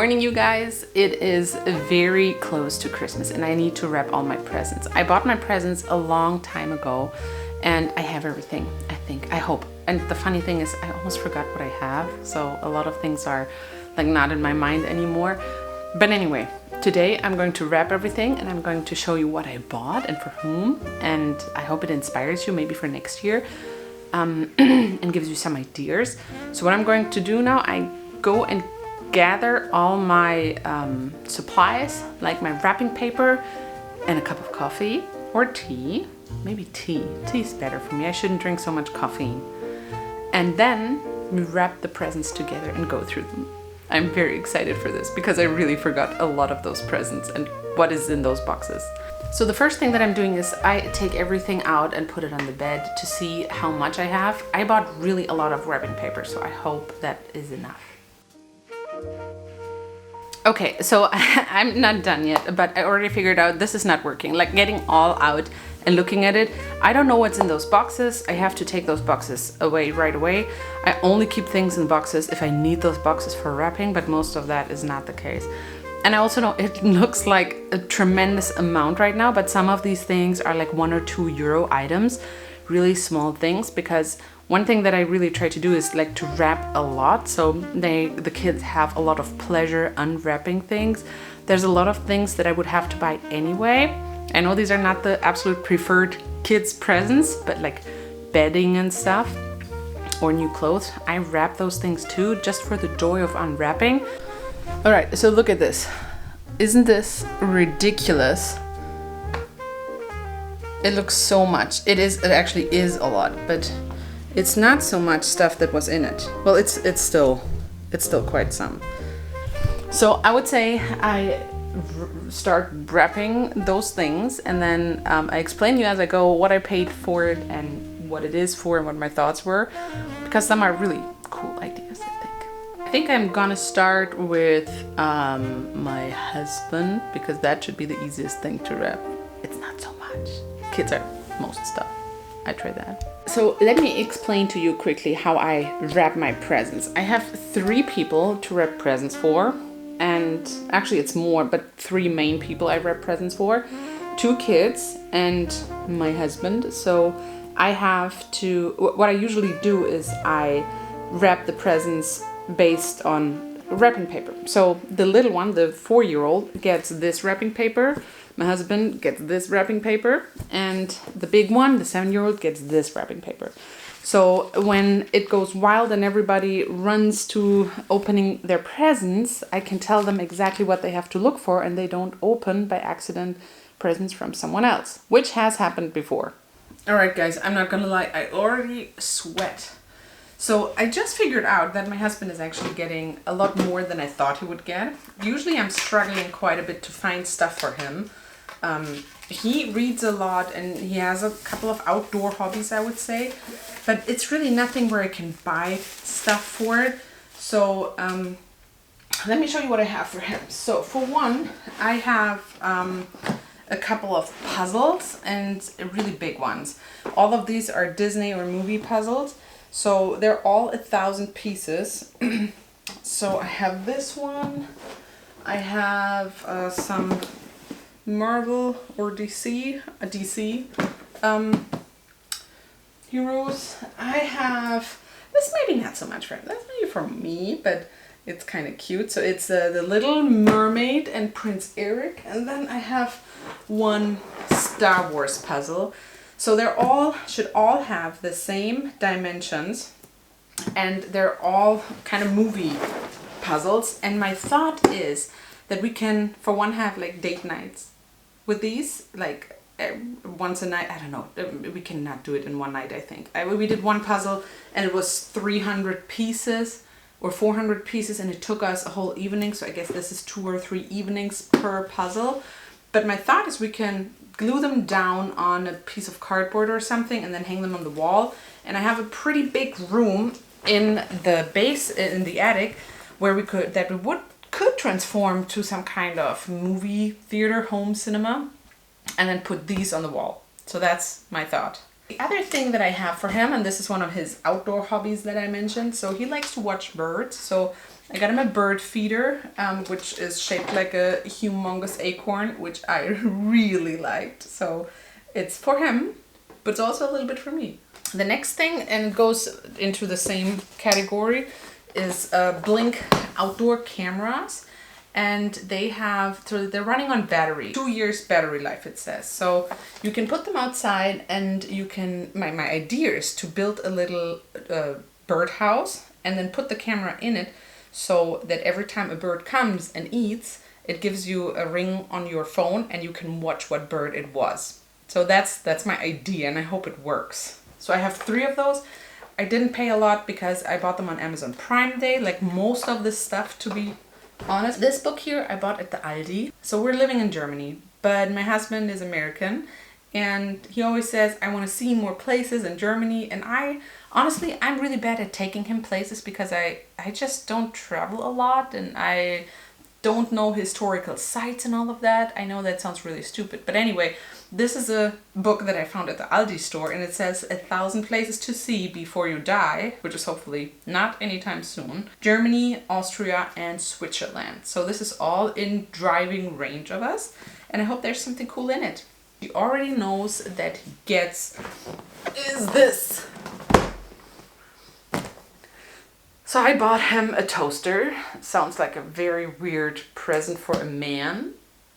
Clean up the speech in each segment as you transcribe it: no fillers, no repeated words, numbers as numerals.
morning, you guys. It is very close to Christmas and I need to wrap all my presents. I bought my presents a long time ago and I have everything, I hope. And the funny thing is I almost forgot what I have. So a lot of things are like not in my mind anymore. But anyway, today I'm going to wrap everything and I'm going to show you what I bought and for whom. And I hope it inspires you maybe for next year and gives you some ideas. So what I'm going to do now, I go and gather all my supplies, like my wrapping paper and a cup of coffee or tea. Maybe tea. Tea's better for me. I shouldn't drink so much caffeine. And then we wrap the presents together and go through them. I'm very excited for this because I really forgot a lot of those presents and what is in those boxes. So the first thing that I'm doing is I take everything out and put it on the bed to see how much I have. I bought really a lot of wrapping paper, so I hope that is enough. Okay, so I'm not done yet, but I already figured out this is not working. Like getting all out and looking at it, I don't know what's in those boxes. I have to take those boxes away right away. I only keep things in boxes if I need those boxes for wrapping, but most of that is not the case. And I also know it looks like a tremendous amount right now, but some of these things are like €1 or €2 items, really small things, because one thing that I really try to do is like to wrap a lot, so the kids have a lot of pleasure unwrapping things. There's a lot of things that I would have to buy anyway. I know these are not the absolute preferred kids presents, but like bedding and stuff or new clothes, I wrap those things too, just for the joy of unwrapping. All right, so look at this. Isn't this ridiculous? It looks so much. It actually is a lot, but it's not so much stuff that was in it. Well, it's still quite some. So I would say I start wrapping those things, and then I explain to you as I go what I paid for it and what it is for and what my thoughts were, because some are really cool ideas, I think I'm gonna start with my husband, because that should be the easiest thing to wrap. It's not so much. Kids are most stuff. I try that. So let me explain to you quickly how I wrap my presents. I have 3 people to wrap presents for, and actually it's more, but 3 main people I wrap presents for. 2 kids and my husband. So I have to, what I usually do is I wrap the presents based on wrapping paper. So the little one, the 4-year-old, gets this wrapping paper. My husband gets this wrapping paper, and the big one, the 7-year-old, gets this wrapping paper. So when it goes wild and everybody runs to opening their presents, I can tell them exactly what they have to look for, and they don't open by accident presents from someone else, which has happened before. All right, guys, I'm not gonna lie, I already sweat. So I just figured out that my husband is actually getting a lot more than I thought he would get. Usually I'm struggling quite a bit to find stuff for him. He reads a lot and he has a couple of outdoor hobbies, I would say, but it's really nothing where I can buy stuff for it. So let me show you what I have for him. So for one, I have a couple of puzzles, and really big ones. All of these are Disney or movie puzzles. So they're all 1,000 pieces. So I have this one. I have some Marvel or DC heroes. I have this, maybe not so much for him. That's maybe for me, but it's kind of cute. So it's the Little Mermaid and Prince Eric, and then I have one Star Wars puzzle. So should all have the same dimensions, and they're all kind of movie puzzles. And my thought is that we can, for one, have like date nights with these, like once a night. I don't know, we cannot do it in one night, I think. We did one puzzle and it was 300 pieces or 400 pieces, and it took us a whole evening. So I guess this is 2 or 3 evenings per puzzle. But my thought is we can glue them down on a piece of cardboard or something and then hang them on the wall. And I have a pretty big room in the base, in the attic, where we could transform to some kind of movie theater, home cinema, and then put these on the wall. So that's my thought. The other thing that I have for him, and this is one of his outdoor hobbies that I mentioned, so he likes to watch birds. So I got him a bird feeder, which is shaped like a humongous acorn, which I really liked. So it's for him, but it's also a little bit for me. The next thing, and it goes into the same category, is Blink outdoor cameras. And so they're running on battery, 2 years battery life, it says. So you can put them outside, and you can, my idea is to build a little birdhouse and then put the camera in it, so that every time a bird comes and eats, it gives you a ring on your phone and you can watch what bird it was. So that's my idea, and I hope it works. So I have 3 of those. I didn't pay a lot because I bought them on Amazon Prime Day, like most of this stuff, to be honest. This book here I bought at the Aldi. So we're living in Germany, but my husband is American, and he always says, I want to see more places in Germany. And honestly, I'm really bad at taking him places because I just don't travel a lot, and I don't know historical sites and all of that. I know that sounds really stupid, but anyway, this is a book that I found at the Aldi store, and it says 1,000 places to see before you die, which is hopefully not anytime soon. Germany, Austria, and Switzerland. So this is all in driving range of us, and I hope there's something cool in it. He already knows that he gets is this. So I bought him a toaster. Sounds like a very weird present for a man.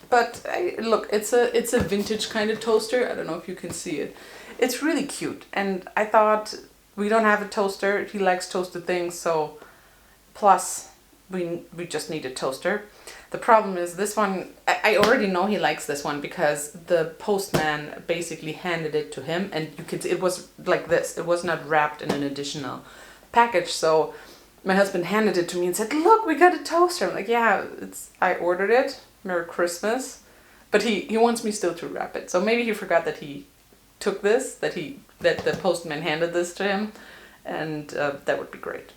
But look, it's a vintage kind of toaster. I don't know if you can see it. It's really cute. And I thought, we don't have a toaster. He likes toasted things, so plus we just need a toaster. The problem is this one, I already know he likes this one because the postman basically handed it to him, and you could, it was like this. It was not wrapped in an additional package. So my husband handed it to me and said, look, we got a toaster. I'm like, yeah, I ordered it. Merry Christmas. But he wants me still to wrap it. So maybe he forgot that he took this, that the postman handed this to him, and that would be great.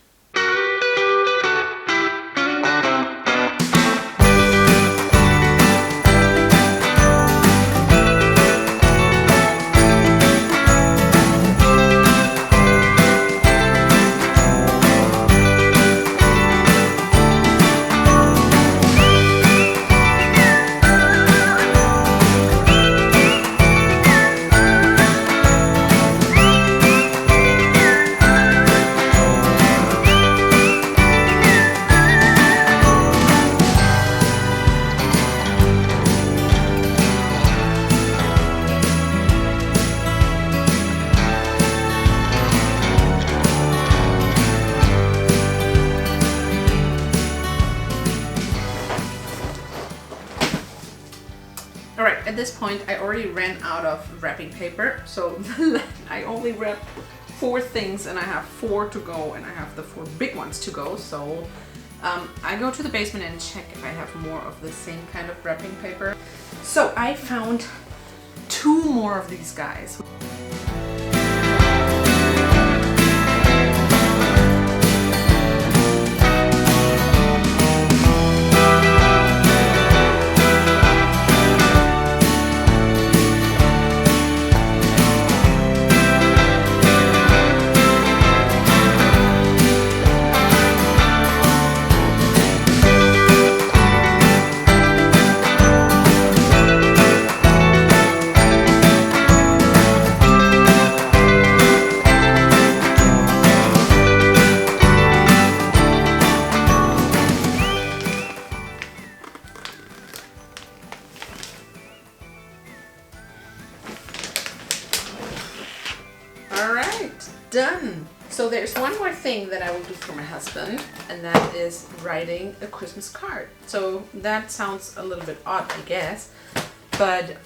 Alright, at this point I already ran out of wrapping paper, so I only wrapped 4 things, and I have 4 to go, and I have the 4 big ones to go. So I go to the basement and check if I have more of the same kind of wrapping paper. So I found 2 more of these guys. Done. So there's one more thing that I will do for my husband, and that is writing a Christmas card. So that sounds a little bit odd, I guess, but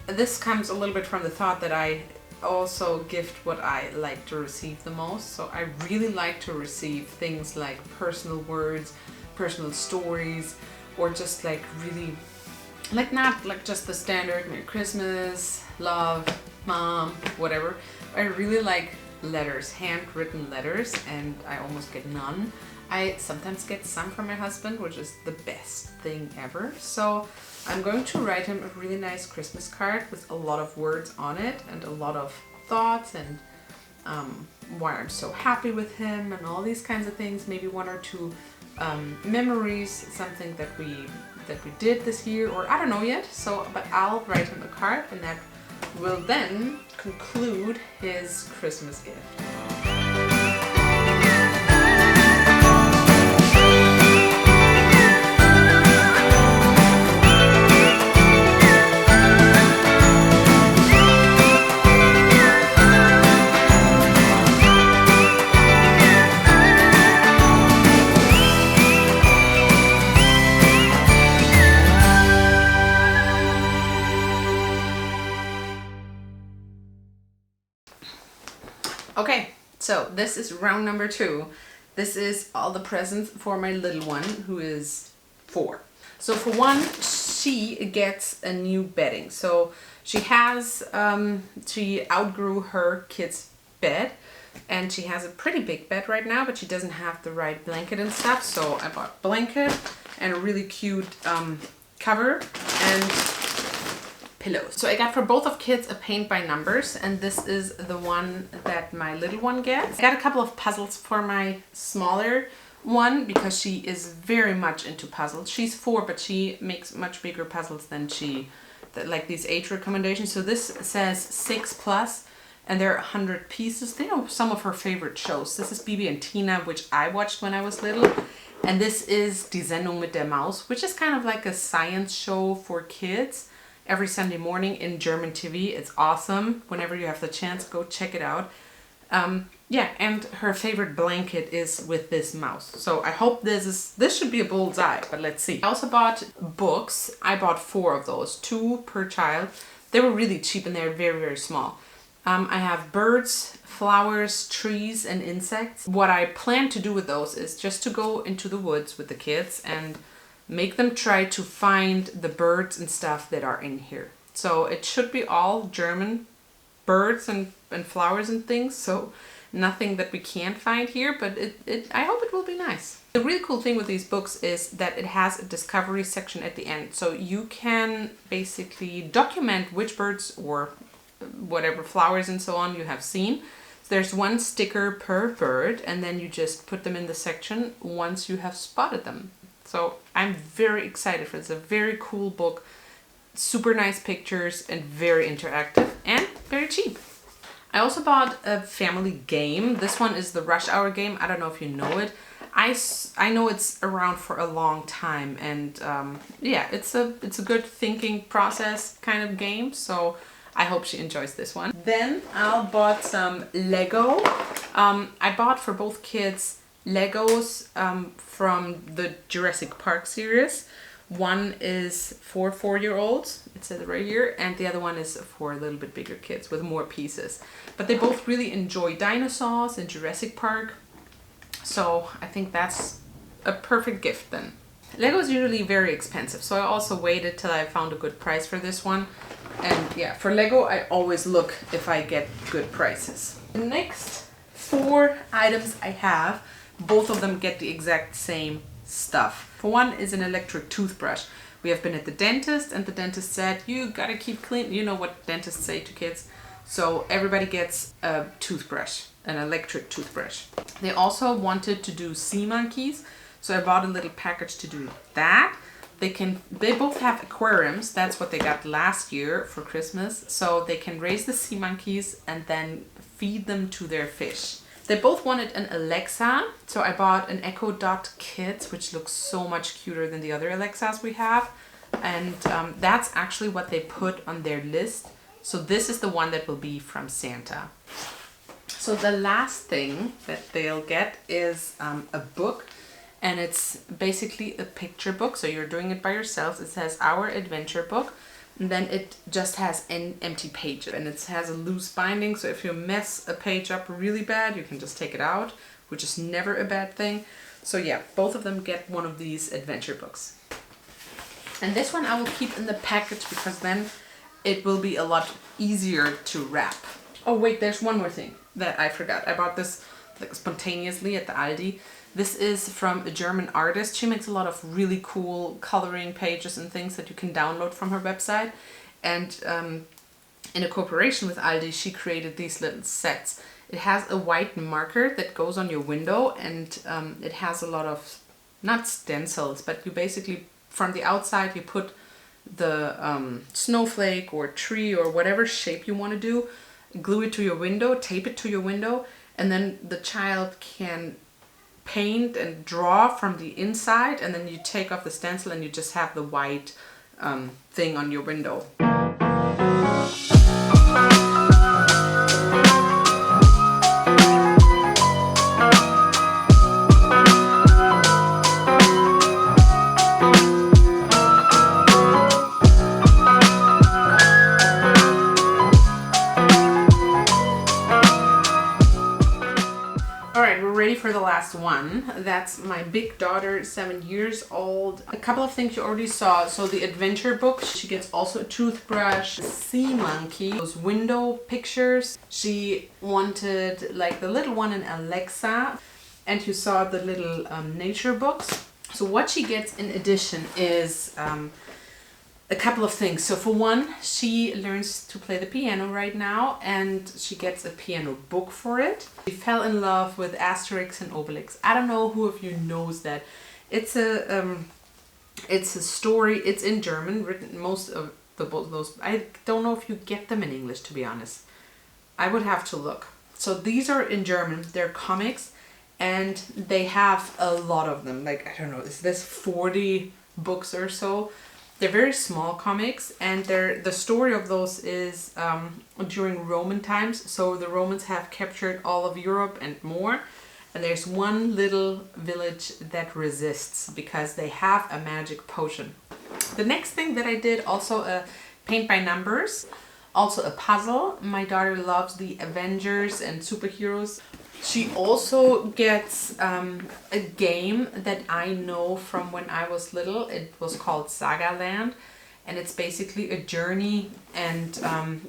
this comes a little bit from the thought that I also gift what I like to receive the most. So I really like to receive things like personal words, personal stories, or just like really, like not like just the standard Merry Christmas, love, mom, whatever. I really like letters, handwritten letters, and I almost get none. I sometimes get some from my husband, which is the best thing ever. So I'm going to write him a really nice Christmas card with a lot of words on it and a lot of thoughts and why I'm so happy with him and all these kinds of things. Maybe one or two memories, something that we did this year, or I don't know yet. So, but I'll write him a card, and that will then conclude his Christmas gift. Okay, so this is round number 2. This is all the presents for my little one, who is 4. So for one, she gets a new bedding. So she has, she outgrew her kid's bed, and she has a pretty big bed right now, but she doesn't have the right blanket and stuff. So I bought a blanket and a really cute cover and pillows. So I got for both of kids a paint by numbers, and this is the one that my little one gets. I got a couple of puzzles for my smaller one because she is very much into puzzles. She's 4, but she makes much bigger puzzles than like these age recommendations. So this says 6+, and there are 100 pieces. They are some of her favorite shows. This is Bibi and Tina, which I watched when I was little. And this is Die Sendung mit der Maus, which is kind of like a science show for kids. Every Sunday morning in German TV. It's awesome. Whenever you have the chance, go check it out. Yeah, and her favorite blanket is with this mouse. So I hope this should be a bullseye, but let's see. I also bought books. I bought 4 of those, 2 per child. They were really cheap and they're very, very small. I have birds, flowers, trees, and insects. What I plan to do with those is just to go into the woods with the kids and make them try to find the birds and stuff that are in here. So it should be all German birds and flowers and things, so nothing that we can't find here, but I hope it will be nice. The really cool thing with these books is that it has a discovery section at the end, so you can basically document which birds or whatever flowers and so on you have seen. So there's 1 sticker per bird, and then you just put them in the section once you have spotted them. So I'm very excited for this. It's a very cool book, super nice pictures, and very interactive, and very cheap. I also bought a family game. This one is the Rush Hour game. I don't know if you know it. I know it's around for a long time, and yeah, it's a good thinking process kind of game. So I hope she enjoys this one. Then I bought some Lego. I bought for both kids Legos from the Jurassic Park series. One is for 4-year-olds, it says right here, and the other one is for a little bit bigger kids with more pieces. But they both really enjoy dinosaurs and Jurassic Park, so I think that's a perfect gift then. Lego is usually very expensive, so I also waited till I found a good price for this one. And yeah, for Lego I always look if I get good prices. The next 4 items I have, both of them get the exact same stuff. For one is an electric toothbrush. We have been at the dentist, and the dentist said, you gotta keep clean. You know what dentists say to kids. So everybody gets a toothbrush, an electric toothbrush. They also wanted to do sea monkeys, so I bought a little package to do that. They both have aquariums. That's what they got last year for Christmas. So they can raise the sea monkeys and then feed them to their fish. They both wanted an Alexa, so I bought an Echo Dot Kids, which looks so much cuter than the other Alexas we have. And that's actually what they put on their list. So this is the one that will be from Santa. So the last thing that they'll get is a book, and it's basically a picture book. So you're doing it by yourselves. It says Our Adventure Book. And then it just has an empty page, and it has a loose binding, so if you mess a page up really bad, you can just take it out, which is never a bad thing. So yeah, both of them get one of these adventure books. And this one I will keep in the package because then it will be a lot easier to wrap. Oh wait, there's one more thing that I forgot. I bought this like spontaneously at the Aldi. This is from a German artist. She makes a lot of really cool coloring pages and things that you can download from her website. And in a cooperation with Aldi, she created these little sets. It has a white marker that goes on your window, and it has a lot of, not stencils, but you basically, from the outside, you put the snowflake or tree or whatever shape you want to do, glue it to your window, tape it to your window, and then the child can paint and draw from the inside, and then you take off the stencil and you just have the white thing on your window. Ready for the last one. That's my big daughter, 7 years old. A couple of things you already saw. So the adventure book, she gets also a toothbrush, a sea monkey, those window pictures. She wanted like the little one in Alexa, and you saw the little nature books. So what she gets in addition is a couple of things. So for one, she learns to play the piano right now, and she gets a piano book for it. She fell in love with Asterix and Obelix. I don't know who of you knows that. It's a story. It's in German, written most of those. I don't know if you get them in English, to be honest. I would have to look. So these are in German. They're comics, and they have a lot of them. Like, I don't know, is this 40 books or so? They're very small comics, and the story of those is during Roman times. So the Romans have captured all of Europe and more. And there's one little village that resists because they have a magic potion. The next thing that I did, also a paint by numbers, also a puzzle. My daughter loves the Avengers and superheroes. She also gets a game that I know from when I was little. It was called Saga Land, and it's basically a journey, and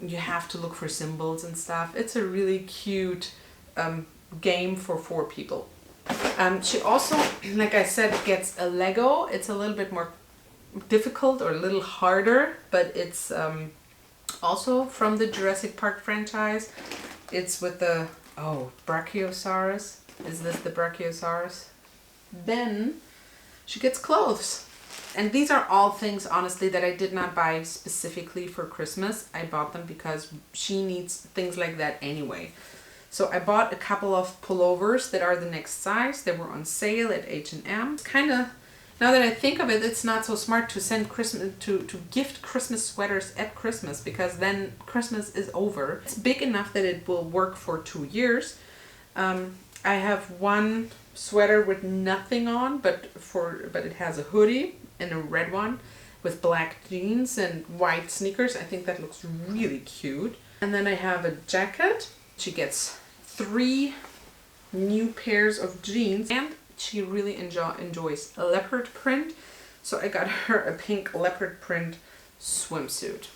you have to look for symbols and stuff. It's a really cute game for 4 people. She also, like I said, gets a Lego. It's a little bit more difficult or a little harder, but it's also from the Jurassic Park franchise. It's with the Brachiosaurus. Is this the Brachiosaurus? Then she gets clothes. And these are all things, honestly, that I did not buy specifically for Christmas. I bought them because she needs things like that anyway. So I bought a couple of pullovers that are the next size. They were on sale at H&M. It's kind of, now that I think of it, it's not so smart to send Christmas to gift Christmas sweaters at Christmas, because then Christmas is over. It's big enough that it will work for 2 years. I have one sweater with nothing on, but it has a hoodie and a red one with black jeans and white sneakers. I think that looks really cute. And then I have a jacket. She gets 3 new pairs of jeans, and she really enjoys a leopard print, so I got her a pink leopard print swimsuit.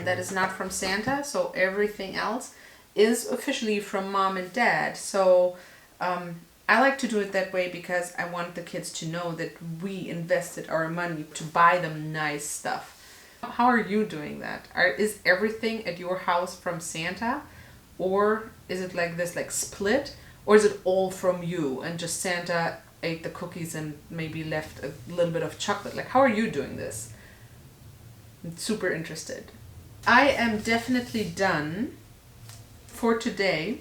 That is not from Santa, so everything else is officially from Mom and Dad. So I like to do it that way because I want the kids to know that we invested our money to buy them nice stuff. How are you doing that? Is everything at your house from Santa, or is it like this, like split, or is it all from you and just Santa ate the cookies and maybe left a little bit of chocolate? Like, how are you doing this? I'm super interested. I am definitely done for today.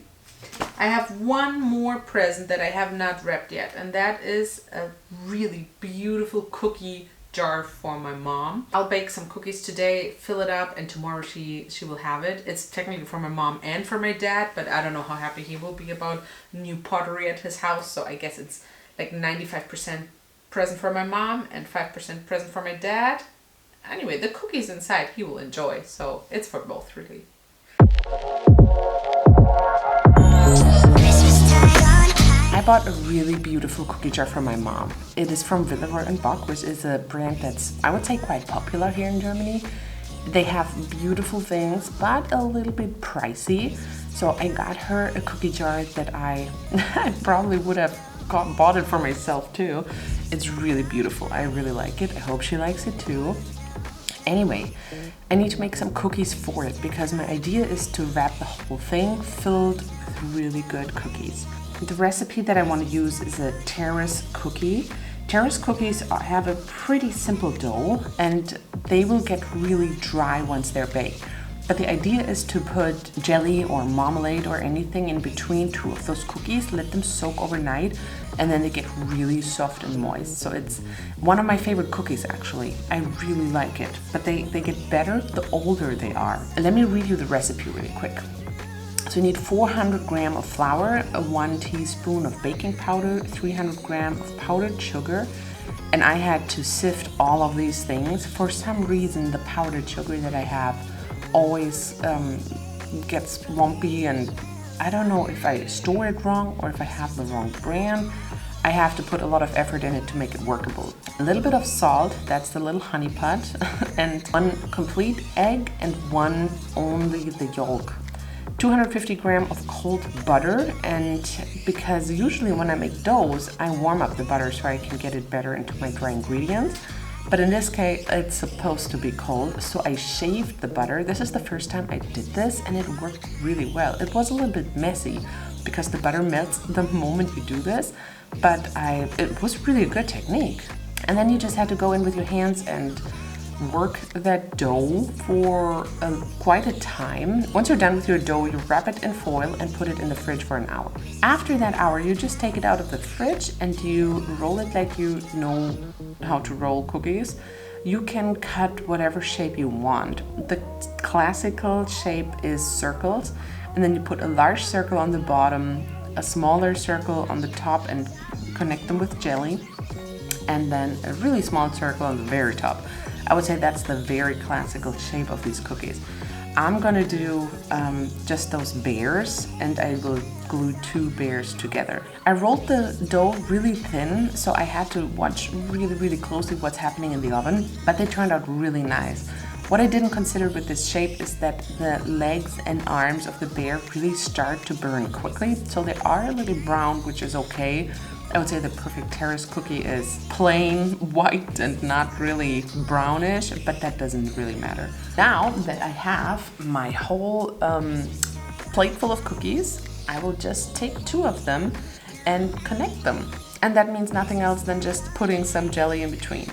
I have one more present that I have not wrapped yet, and that is a really beautiful cookie jar for my mom. I'll bake some cookies today, fill it up, and tomorrow she will have it. It's technically for my mom and for my dad, but I don't know how happy he will be about new pottery at his house, so I guess it's like 95% present for my mom and 5% present for my dad. Anyway, the cookies inside he will enjoy, so it's for both, really. I bought bought a really beautiful cookie jar for my mom. It is from Birdwatching, which is a brand that's, I would say, quite popular here in Germany. They have beautiful things, but a little bit pricey. So I got her a cookie jar that I probably would have bought it for myself too. It's really beautiful. I really like it. I hope she likes it too. Anyway, I need to make some cookies for it because my idea is to wrap the whole thing filled with really good cookies. The recipe that I want to use is a terrace cookie. Terrace cookies have a pretty simple dough and they will get really dry once they're baked. But the idea is to put jelly or marmalade or anything in between two of those cookies, let them soak overnight, and then they get really soft and moist. So it's one of my favorite cookies actually. I really like it, but they get better the older they are. Let me read you the recipe really quick. So you need 400 grams of flour, 1 teaspoon of baking powder, 300 grams of powdered sugar, and I had to sift all of these things. For some reason, the powdered sugar that I have always gets lumpy, and I don't know if I store it wrong or if I have the wrong brand. I have to put a lot of effort in it to make it workable. A little bit of salt, that's the little honey pot, and 1 complete egg and 1 only the yolk. 250 grams of cold butter, and because usually when I make doughs, I warm up the butter so I can get it better into my dry ingredients. But in this case, it's supposed to be cold, so I shaved the butter. This is the first time I did this, and it worked really well. It was a little bit messy because the butter melts the moment you do this, but it was really a good technique. And then you just have to go in with your hands and work that dough for quite a time. Once you're done with your dough, you wrap it in foil and put it in the fridge for an hour. After that hour, you just take it out of the fridge and you roll it like you know how to roll cookies. You can cut whatever shape you want. The classical shape is circles, and then you put a large circle on the bottom, a smaller circle on the top and connect them with jelly, and then a really small circle on the very top. I would say that's the very classical shape of these cookies. I'm gonna do just those bears, and I will glue 2 bears together. I rolled the dough really thin, so I had to watch really closely what's happening in the oven, but they turned out really nice. What I didn't consider with this shape is that the legs and arms of the bear really start to burn quickly, so they are a little brown, which is okay. I would say the perfect terrace cookie is plain white and not really brownish, but that doesn't really matter. Now that I have my whole plate full of cookies, I will just take 2 of them and connect them. And that means nothing else than just putting some jelly in between.